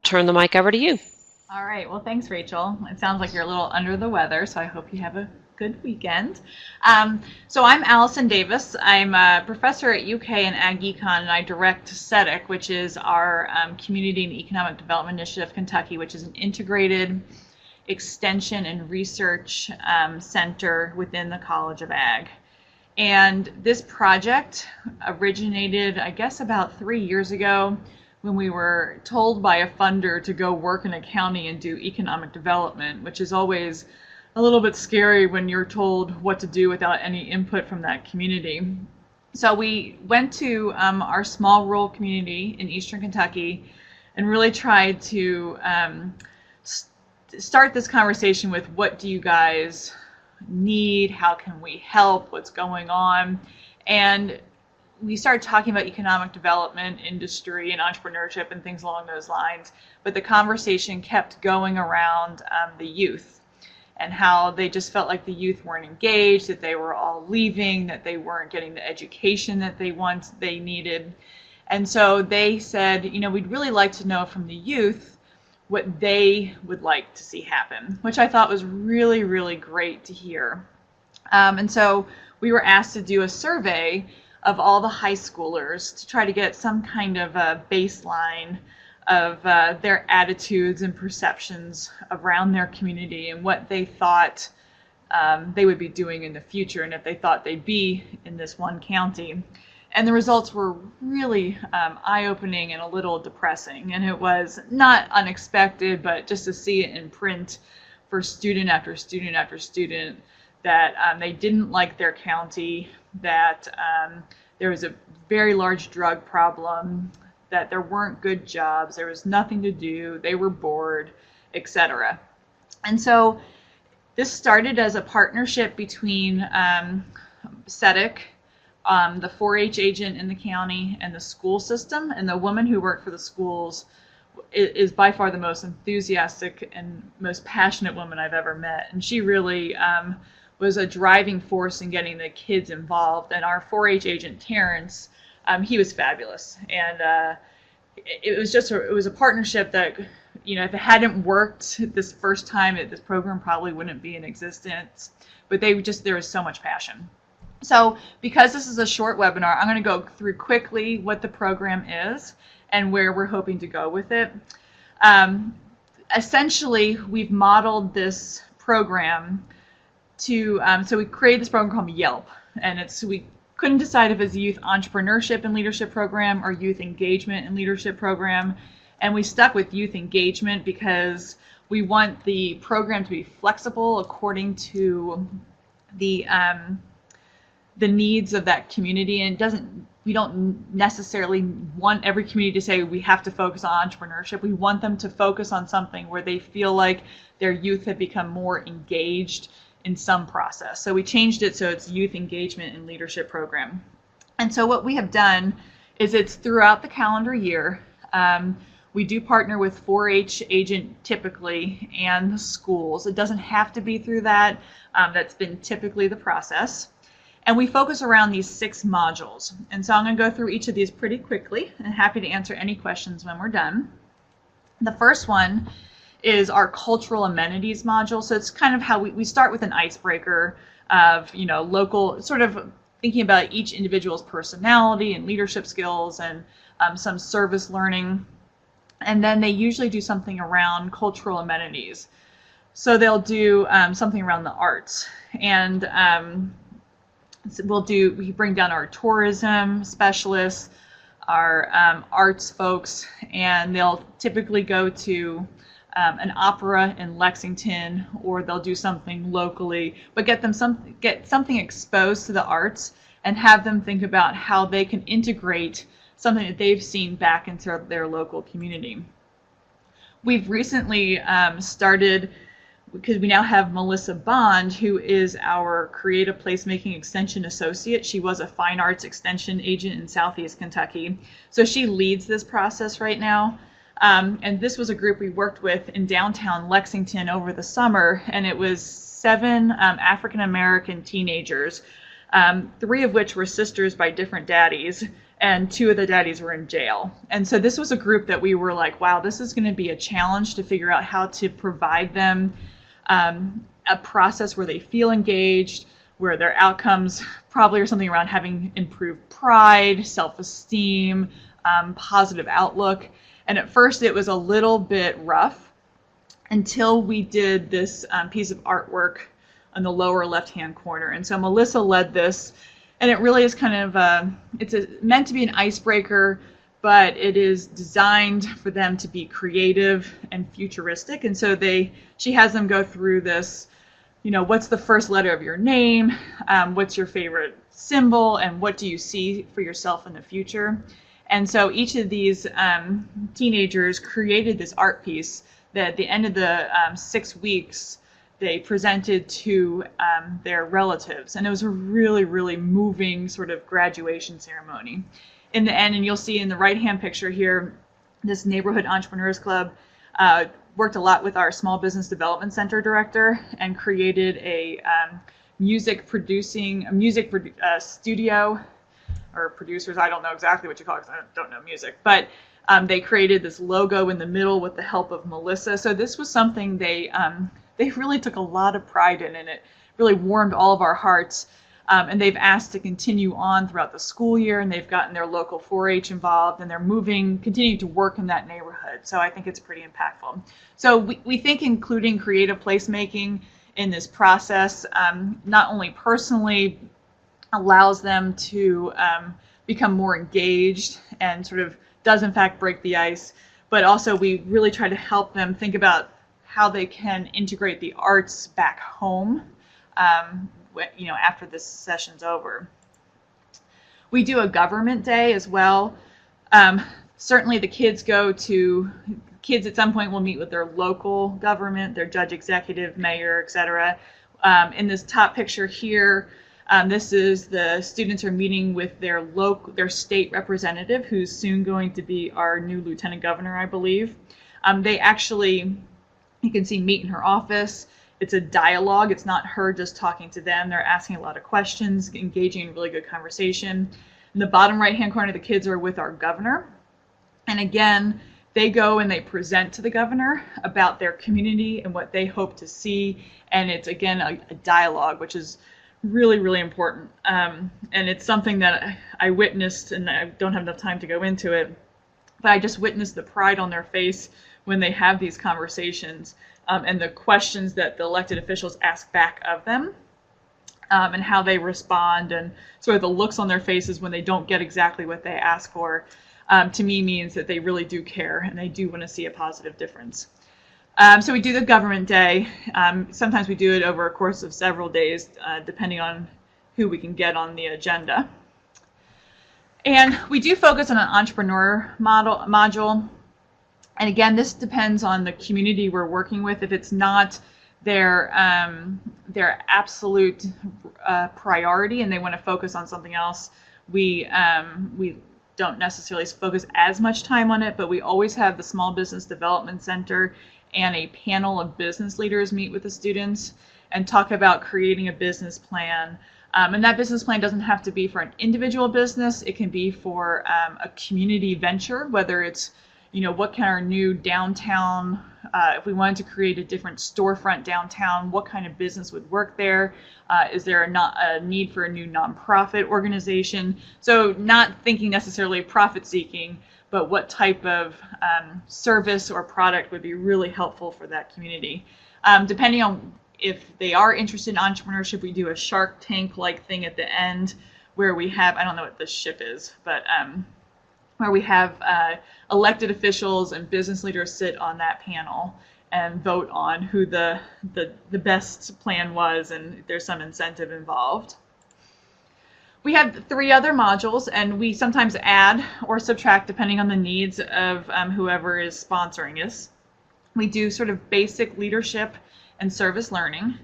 turn the mic over to you. All right. Well, thanks, Rachel. It sounds like you're a little under the weather, so I hope you have a good weekend. So I'm Allison Davis. I'm a professor at UK and Ag Econ, and I direct CEDIC, which is our Community and Economic Development Initiative Kentucky, which is an integrated extension and research center within the College of Ag. And this project originated, I guess, about 3 years ago when we were told by a funder to go work in a county and do economic development, which is always a little bit scary when you're told what to do without any input from that community. So we went to our small rural community in eastern Kentucky and really tried to start this conversation with, what do you guys need? How can we help? What's going on? And we started talking about economic development, industry, and entrepreneurship and things along those lines. But the conversation kept going around the youth and how they just felt like the youth weren't engaged, that they were all leaving, that they weren't getting the education that they needed. And so they said, you know, we'd really like to know from the youth what they would like to see happen, which I thought was really, really great to hear. And so we were asked to do a survey of all the high schoolers to try to get some kind of a baseline of their attitudes and perceptions around their community and what they thought they would be doing in the future, and if they thought they'd be in this one county. And the results were really eye-opening and a little depressing, and it was not unexpected, but just to see it in print for student after student after student, that they didn't like their county, that there was a very large drug problem, that there weren't good jobs, there was nothing to do, they were bored, etc. And so this started as a partnership between CEDIC, the 4-H agent in the county, and the school system. And the woman who worked for the schools is by far the most enthusiastic and most passionate woman I've ever met. And she really was a driving force in getting the kids involved. And our 4-H agent, Terrence, he was fabulous. And it was a partnership that, you know, if it hadn't worked this first time, this program probably wouldn't be in existence. But there was so much passion. So because this is a short webinar, I'm going to go through quickly what the program is and where we're hoping to go with it. Essentially, we've modeled this program to, so we created this program called Yelp, and we couldn't decide if it's a youth entrepreneurship and leadership program or youth engagement and leadership program, and we stuck with youth engagement because we want the program to be flexible according to the needs of that community, and we don't necessarily want every community to say we have to focus on entrepreneurship. We want them to focus on something where they feel like their youth have become more engaged in some process. So we changed it so it's youth engagement and leadership program. And so what we have done is it's throughout the calendar year. We do partner with 4-H agent typically and the schools. It doesn't have to be through that. That's been typically the process. And we focus around these 6 modules. And so I'm going to go through each of these pretty quickly, and happy to answer any questions when we're done. The first one is our cultural amenities module. So it's kind of how we start with an icebreaker of, you know, local, sort of thinking about each individual's personality and leadership skills, and some service learning. And then they usually do something around cultural amenities. So they'll do something around the arts, and we bring down our tourism specialists, our arts folks, and they'll typically go to an opera in Lexington, or they'll do something locally, but get something exposed to the arts and have them think about how they can integrate something that they've seen back into their local community. We've recently started, because we now have Melissa Bond, who is our Creative Placemaking Extension Associate. She was a Fine Arts Extension agent in Southeast Kentucky. So she leads this process right now. And this was a group we worked with in downtown Lexington over the summer, and it was 7 African-American teenagers, 3 of which were sisters by different daddies. and 2 of the daddies were in jail. And so this was a group that we were like, wow, this is going to be a challenge to figure out how to provide them a process where they feel engaged, where their outcomes probably are something around having improved pride, self-esteem, positive outlook. And at first it was a little bit rough until we did this piece of artwork on the lower left-hand corner. And so Melissa led this, and it really is kind of, meant to be an icebreaker, but it is designed for them to be creative and futuristic. And so she has them go through this, what's the first letter of your name? What's your favorite symbol? And what do you see for yourself in the future? And so each of these teenagers created this art piece that at the end of the 6 weeks, they presented to their relatives. And it was a really, really moving sort of graduation ceremony. In the end, and you'll see in the right-hand picture here, this Neighborhood Entrepreneurs Club worked a lot with our Small Business Development Center director and created a music studio, or producers, I don't know exactly what you call it because I don't know music, but they created this logo in the middle with the help of Melissa. So this was something they really took a lot of pride in, and it really warmed all of our hearts. And they've asked to continue on throughout the school year, and they've gotten their local 4-H involved, and they're continuing to work in that neighborhood. So I think it's pretty impactful. So we think including creative placemaking in this process not only personally allows them to become more engaged and sort of does in fact break the ice, but also we really try to help them think about how they can integrate the arts back home after this session's over. We do a government day as well. Certainly the kids at some point will meet with their local government, their judge, executive, mayor, etc. In this top picture here, this is the students are meeting with their state representative, who's soon going to be our new lieutenant governor, I believe. They actually, you can see, meet in her office. It's a dialogue. It's not her just talking to them. They're asking a lot of questions, engaging in really good conversation. In the bottom right-hand corner, the kids are with our governor. And again, they go and they present to the governor about their community and what they hope to see. And it's, again, a dialogue, which is really, really important. And it's something that I witnessed, and I don't have enough time to go into it, but I just witnessed the pride on their face when they have these conversations, and the questions that the elected officials ask back of them, and how they respond, and sort of the looks on their faces when they don't get exactly what they ask for, to me means that they really do care and they do want to see a positive difference. So we do the government day. Sometimes we do it over a course of several days, depending on who we can get on the agenda. And we do focus on an entrepreneur module. And again, this depends on the community we're working with. If it's not their absolute priority and they want to focus on something else, we don't necessarily focus as much time on it, but we always have the Small Business Development Center and a panel of business leaders meet with the students and talk about creating a business plan. And that business plan doesn't have to be for an individual business. It can be for a community venture, whether it's, what can our new downtown, if we wanted to create a different storefront downtown, what kind of business would work there? Is there a need for a new nonprofit organization? So not thinking necessarily profit seeking, but what type of service or product would be really helpful for that community. Depending on if they are interested in entrepreneurship, we do a Shark Tank-like thing at the end where we have, I don't know what this ship is, but where we have elected officials and business leaders sit on that panel and vote on who the best plan was, and there's some incentive involved. We have 3 other modules, and we sometimes add or subtract depending on the needs of whoever is sponsoring us. We do sort of basic leadership and service learning.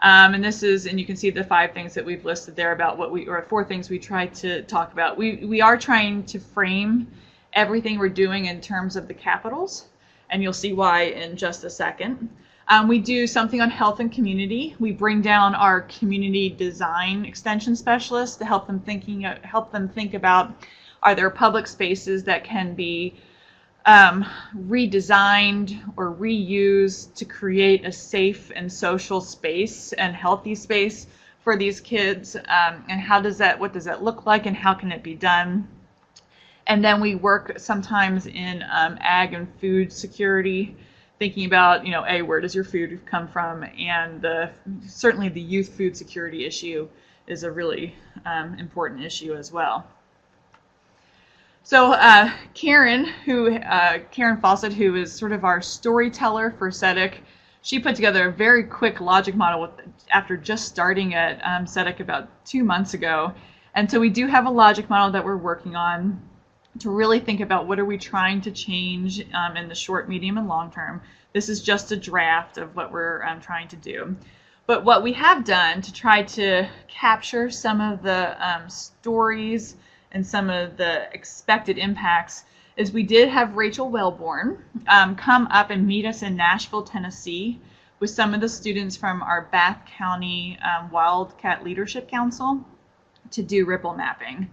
And this is, and you can see the 5 things that we've listed there about or 4 things we try to talk about. We are trying to frame everything we're doing in terms of the capitals, and you'll see why in just a second. We do something on health and community. We bring down our community design extension specialists to help them think about Are there public spaces that can be redesigned or reused to create a safe and social space and healthy space for these kids? And what does that look like, and how can it be done? And then we work sometimes in ag and food security, thinking about, where does your food come from? And certainly the youth food security issue is a really important issue as well. So Karen Fawcett, who is sort of our storyteller for CEDIC, she put together a very quick logic model after just starting at CEDIC about 2 months ago. And so we do have a logic model that we're working on to really think about what are we trying to change in the short, medium, and long term. This is just a draft of what we're trying to do. But what we have done to try to capture some of the stories and some of the expected impacts is we did have Rachel Wellborn come up and meet us in Nashville, Tennessee with some of the students from our Bath County Wildcat Leadership Council to do ripple mapping.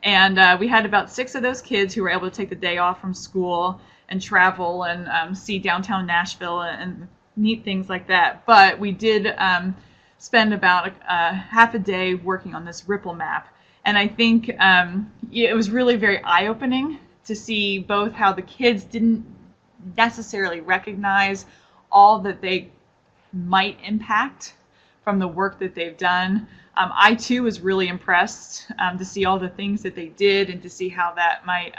And we had about 6 of those kids who were able to take the day off from school and travel and see downtown Nashville and neat things like that. But we did spend about half a day working on this ripple map. And I think it was really very eye-opening to see both how the kids didn't necessarily recognize all that they might impact from the work that they've done. I too was really impressed to see all the things that they did and to see how that might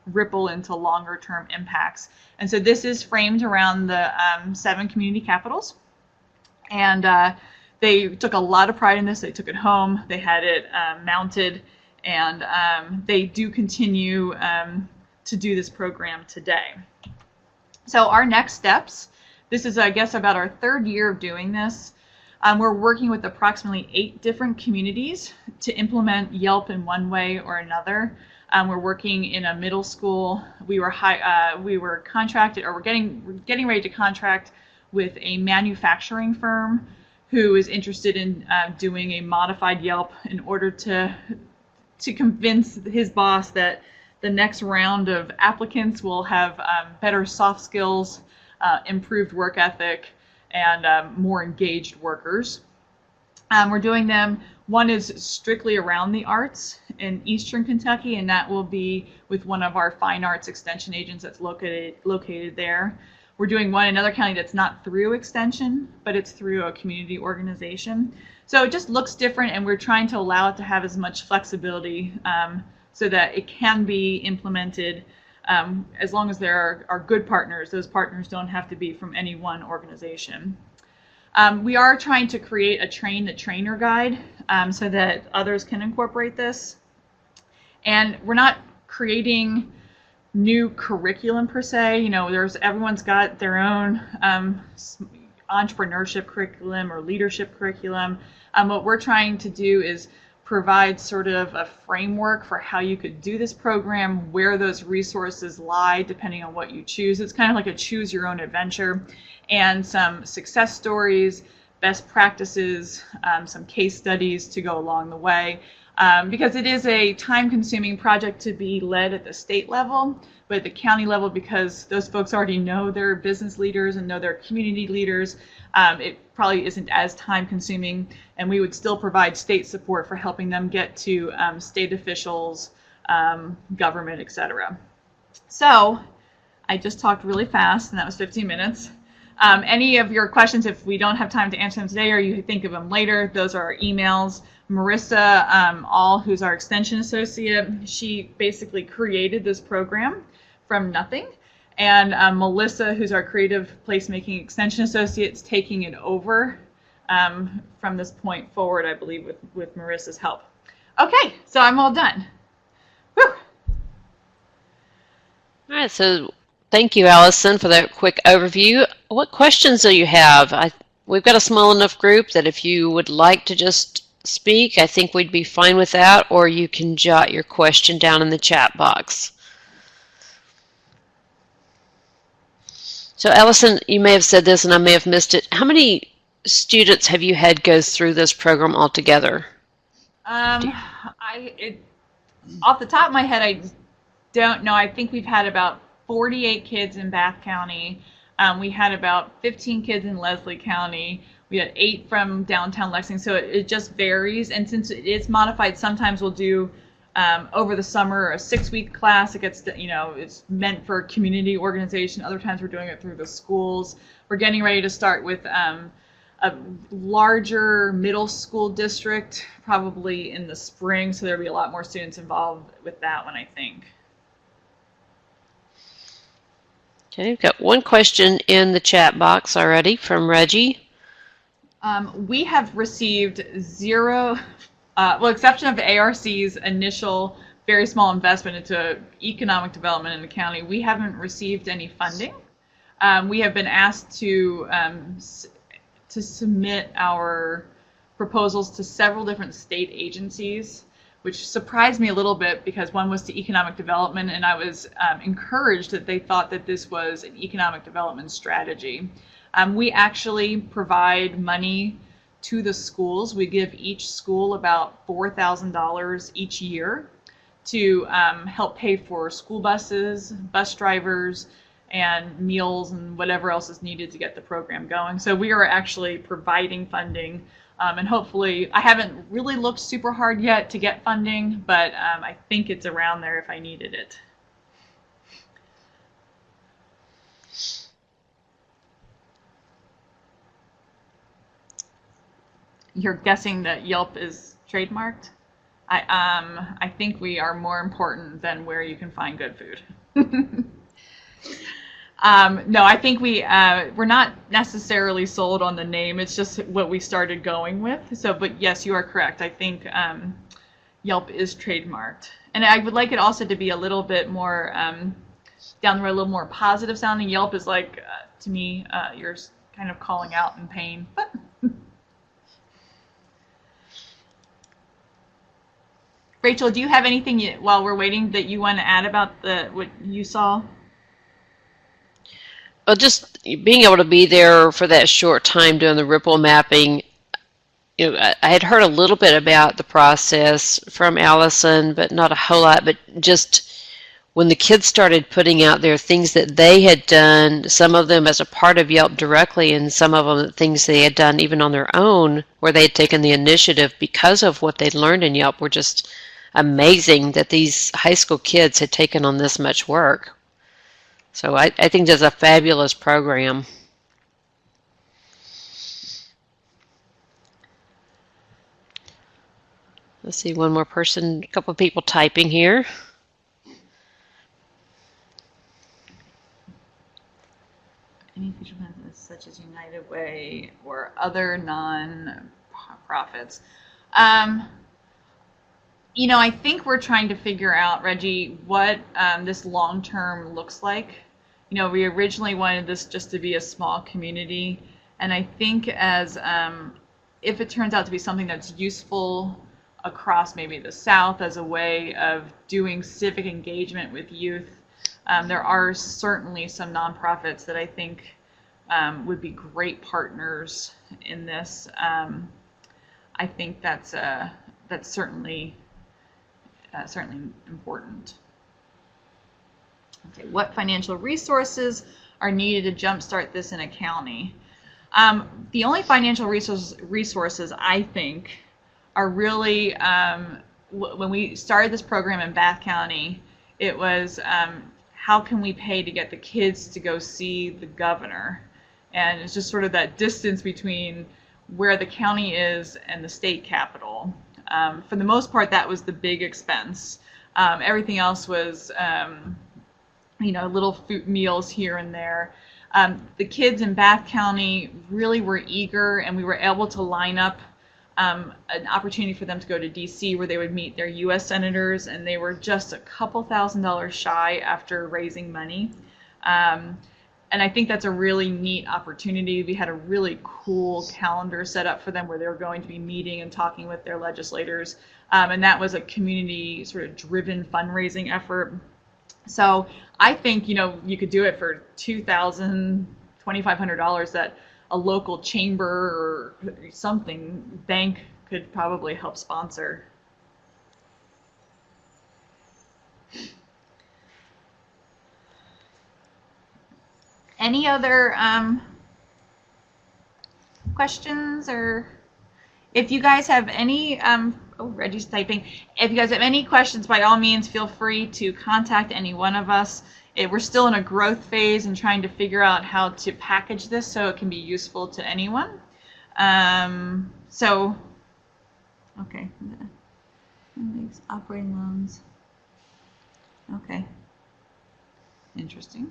ripple into longer term impacts. And so this is framed around the 7 community capitals. And they took a lot of pride in this. They took it home. They had it mounted. And they do continue to do this program today. So our next steps, this is, I guess, about our 3rd year of doing this. We're working with approximately 8 different communities to implement Yelp in one way or another. We're working in a middle school. We were contracted, or we're getting ready to contract with a manufacturing firm who is interested in doing a modified Yelp in order to convince his boss that the next round of applicants will have better soft skills, improved work ethic, and more engaged workers. We're doing them. One is strictly around the arts in Eastern Kentucky, and that will be with one of our fine arts extension agents that's located there. We're doing one in another county that's not through extension, but it's through a community organization. So it just looks different, and we're trying to allow it to have as much flexibility so that it can be implemented as long as there are good partners. Those partners don't have to be from any one organization. We are trying to create a train the trainer guide so that others can incorporate this. And we're not creating new curriculum per se. Everyone's got their own entrepreneurship curriculum or leadership curriculum. What we're trying to do is provide sort of a framework for how you could do this program, where those resources lie depending on what you choose. It's kind of like a choose your own adventure, and some success stories, best practices, some case studies to go along the way. Because it is a time-consuming project to be led at the state level, but at the county level, because those folks already know their business leaders and know their community leaders, it probably isn't as time-consuming, and we would still provide state support for helping them get to state officials, government, etc. So I just talked really fast, and that was 15 minutes. Any of your questions, if we don't have time to answer them today or you think of them later, those are our emails. Marissa All, who's our extension associate, she basically created this program from nothing. And Melissa, who's our creative placemaking extension associate, is taking it over from this point forward, I believe, with Marissa's help. Okay, so I'm all done. Whew. All right, so thank you, Allison, for that quick overview. What questions do you have? We've got a small enough group that if you would like to just speak, I think we'd be fine with that, or you can jot your question down in the chat box. So Allison, you may have said this and I may have missed it. How many students have you had go through this program altogether? Off the top of my head, I don't know. I think we've had about 48 kids in Bath County. We had about 15 kids in Leslie County. We had 8 from downtown Lexington. So it just varies. And since it is modified, sometimes we'll do over the summer a 6-week class. It gets, it's meant for community organization. Other times we're doing it through the schools. We're getting ready to start with a larger middle school district probably in the spring. So there'll be a lot more students involved with that one, I think. Okay, we've got one question in the chat box already from Reggie. We have received zero, exception of the ARC's initial very small investment into economic development in the county, we haven't received any funding. We have been asked to submit our proposals to several different state agencies, which surprised me a little bit because one was to economic development, and I was encouraged that they thought that this was an economic development strategy. We actually provide money to the schools. We give each school about $4,000 each year to help pay for school buses, bus drivers, and meals and whatever else is needed to get the program going. So we are actually providing funding, and hopefully, I haven't really looked super hard yet to get funding, but I think it's around there if I needed it. You're guessing that Yelp is trademarked? I think we are more important than where you can find good food. No, I think we're not necessarily sold on the name. It's just what we started going with. So, but yes, you are correct. I think Yelp is trademarked, and I would like it also to be a little bit more down the road, a little more positive sounding. Yelp is like to me, you're kind of calling out in pain. Rachel, do you have anything while we're waiting that you want to add about what you saw? Well, just being able to be there for that short time doing the ripple mapping, I had heard a little bit about the process from Allison, but not a whole lot. But just when the kids started putting out there things that they had done, some of them as a part of Yelp directly, and some of them things they had done even on their own, where they had taken the initiative because of what they'd learned in Yelp, were just amazing that these high school kids had taken on this much work. So I think that's a fabulous program. Let's see, one more person, a couple of people typing here. Any future plans such as United Way or other non-profits? I think we're trying to figure out, Reggie, what this long-term looks like. We originally wanted this just to be a small community, and I think as if it turns out to be something that's useful across maybe the South as a way of doing civic engagement with youth, there are certainly some nonprofits that I think would be great partners in this. I think that's certainly important. Okay, what financial resources are needed to jumpstart this in a county? The only financial resources I think are really, when we started this program in Bath County, it was how can we pay to get the kids to go see the governor? And it's just sort of that distance between where the county is and the state capitol. For the most part, that was the big expense. Everything else was, little food meals here and there. The kids in Bath County really were eager, and we were able to line up an opportunity for them to go to DC where they would meet their U.S. senators, and they were just a couple $1,000s shy after raising money. And I think that's a really neat opportunity. We had a really cool calendar set up for them where they were going to be meeting and talking with their legislators. And that was a community sort of driven fundraising effort. So I think, you could do it for $2,000, $2,500 that a local chamber or something bank could probably help sponsor. Any other questions, or if you guys have any, oh, Reggie's typing. If you guys have any questions, by all means, feel free to contact any one of us. We're still in a growth phase and trying to figure out how to package this so it can be useful to anyone. So, okay. Operating loans. Okay. Interesting.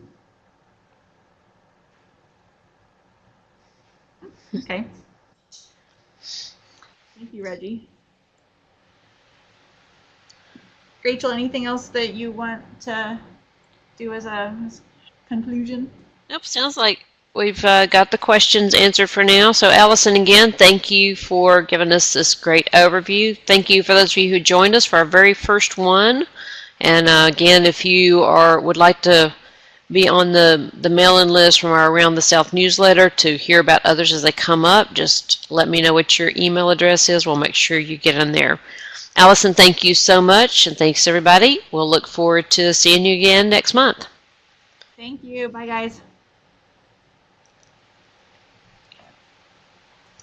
Okay. Thank you, Reggie. Rachel, anything else that you want to do as a conclusion? Nope, sounds like we've got the questions answered for now. So Allison, again, thank you for giving us this great overview. Thank you for those of you who joined us for our very first one. And again, if you would like to be on the mail-in list from our Around the South newsletter to hear about others as they come up, just let me know what your email address is. We'll make sure you get in there. Allison, thank you so much, and thanks everybody. We'll look forward to seeing you again next month. Thank you. Bye, guys.